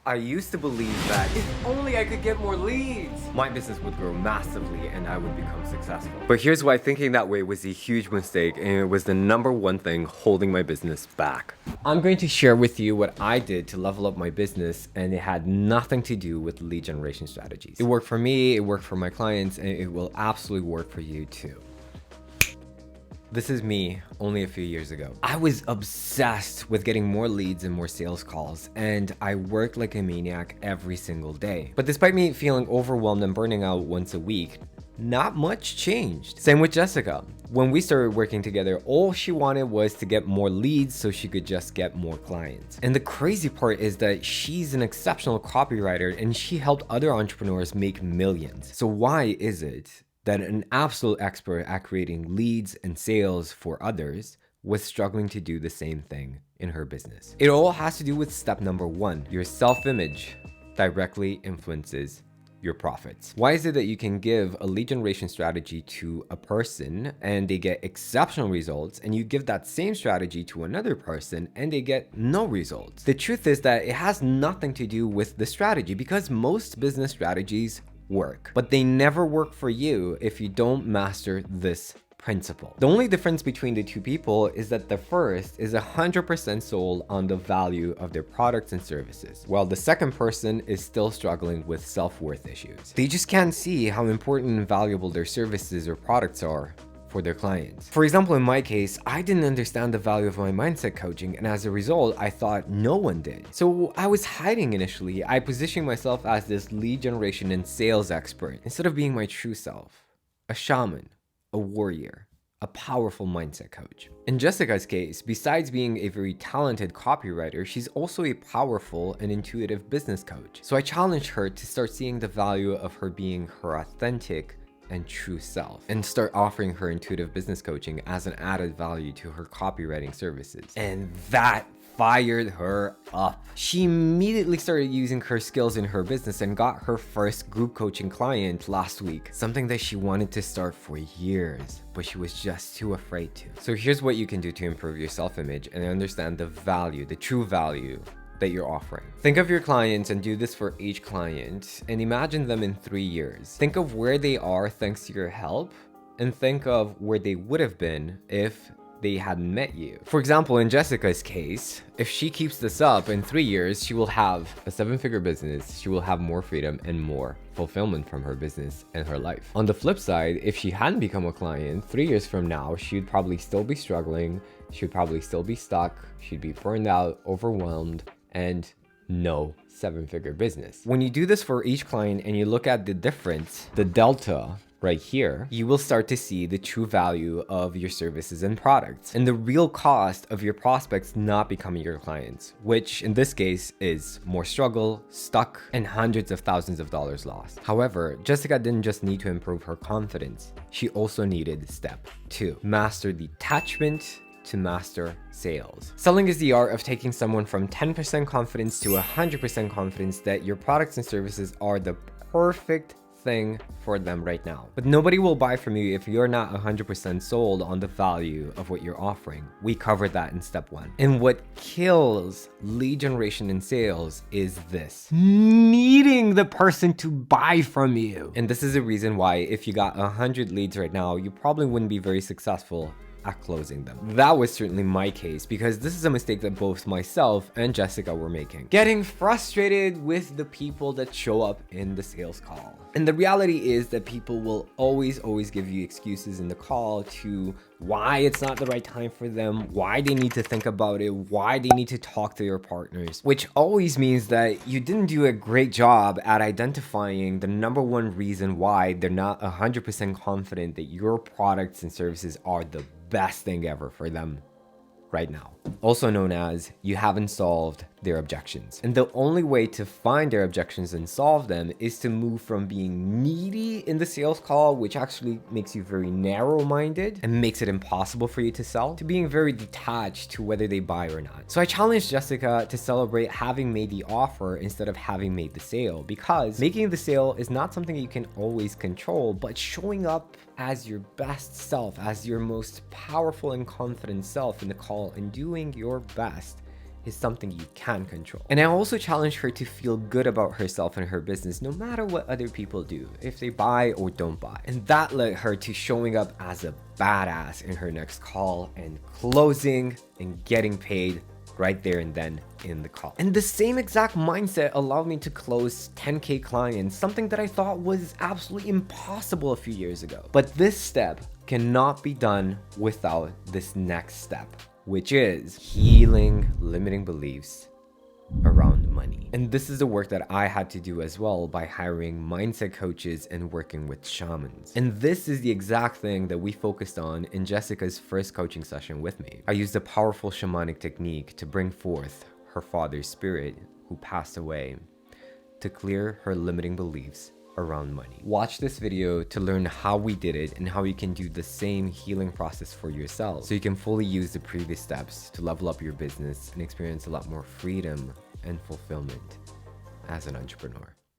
I used to believe that if only I could get more leads, my business would grow massively and I would become successful. But here's why thinking that way was a huge mistake, and it was the number one thing holding my business back. I'm going to share with you what I did to level up my business, and it had nothing to do with lead generation strategies. It worked for me, it worked for my clients, and it will absolutely work for you too. This is me only a few years ago. I was obsessed with getting more leads and more sales calls, and I worked like a maniac every single day. But despite me feeling overwhelmed and burning out once a week, not much changed. Same with Jessica. When we started working together, all she wanted was to get more leads so she could just get more clients. And the crazy part is that she's an exceptional copywriter and she helped other entrepreneurs make millions. So why is it that an absolute expert at creating leads and sales for others was struggling to do the same thing in her business? It all has to do with step number one. Your self-image directly influences your profits. Why is it that you can give a lead generation strategy to a person and they get exceptional results, and you give that same strategy to another person and they get no results? The truth is that it has nothing to do with the strategy, because most business strategies work, but they never work for you if you don't master this principle. The only difference between the two people is that the first is 100% sold on the value of their products and services, while the second person is still struggling with self-worth issues. They just can't see how important and valuable their services or products are for their clients. For example, in my case, I didn't understand the value of my mindset coaching, and as a result, I thought no one did. So I was hiding initially. I positioned myself as this lead generation and sales expert instead of being my true self, a shaman, a warrior, a powerful mindset coach. In Jessica's case, besides being a very talented copywriter, she's also a powerful and intuitive business coach. So I challenged her to start seeing the value of her being her authentic and true self, and start offering her intuitive business coaching as an added value to her copywriting services. And that fired her up. She immediately started using her skills in her business and got her first group coaching client last week, something that she wanted to start for years, but she was just too afraid to. So here's what you can do to improve your self-image and understand the value, the true value that you're offering. Think of your clients and do this for each client, and imagine them in 3 years. Think of where they are thanks to your help, and think of where they would have been if they hadn't met you. For example, in Jessica's case, if she keeps this up in 3 years, she will have a 7-figure business, she will have more freedom and more fulfillment from her business and her life. On the flip side, if she hadn't become a client, 3 years from now, she'd probably still be struggling, she'd probably still be stuck, she'd be burned out, overwhelmed, and no 7-figure business. When you do this for each client and you look at the difference, the delta right here, you will start to see the true value of your services and products and the real cost of your prospects not becoming your clients, which in this case is more struggle, stuck, and hundreds of thousands of dollars lost. However, Jessica didn't just need to improve her confidence, she also needed step 2, master detachment to master sales. Selling is the art of taking someone from 10% confidence to 100% confidence that your products and services are the perfect thing for them right now. But nobody will buy from you if you're not 100% sold on the value of what you're offering. We covered that in step 1. And what kills lead generation and sales is this: needing the person to buy from you. And this is the reason why if you got 100 leads right now, you probably wouldn't be very successful at closing them. That was certainly my case, because this is a mistake that both myself and Jessica were making. Getting frustrated with the people that show up in the sales call. And the reality is that people will always give you excuses in the call to why it's not the right time for them, why they need to think about it, why they need to talk to your partners, which always means that you didn't do a great job at identifying the number one reason why they're not 100% confident that your products and services are the best thing ever for them right now. Also known as you haven't solved their objections. And the only way to find their objections and solve them is to move from being needy in the sales call, which actually makes you very narrow-minded and makes it impossible for you to sell, to being very detached to whether they buy or not. So I challenged Jessica to celebrate having made the offer instead of having made the sale, because making the sale is not something you can always control, but showing up as your best self, as your most powerful and confident self in the call and doing your best is something you can control. And I also challenged her to feel good about herself and her business no matter what other people do, if they buy or don't buy. And that led her to showing up as a badass in her next call and closing and getting paid right there and then in the call. And the same exact mindset allowed me to close 10K clients, something that I thought was absolutely impossible a few years ago. But this step cannot be done without this next step, which is healing limiting beliefs around money. And this is the work that I had to do as well by hiring mindset coaches and working with shamans. And this is the exact thing that we focused on in Jessica's first coaching session with me. I used a powerful shamanic technique to bring forth her father's spirit who passed away to clear her limiting beliefs around money. Watch this video to learn how we did it and how you can do the same healing process for yourself so you can fully use the previous steps to level up your business and experience a lot more freedom and fulfillment as an entrepreneur.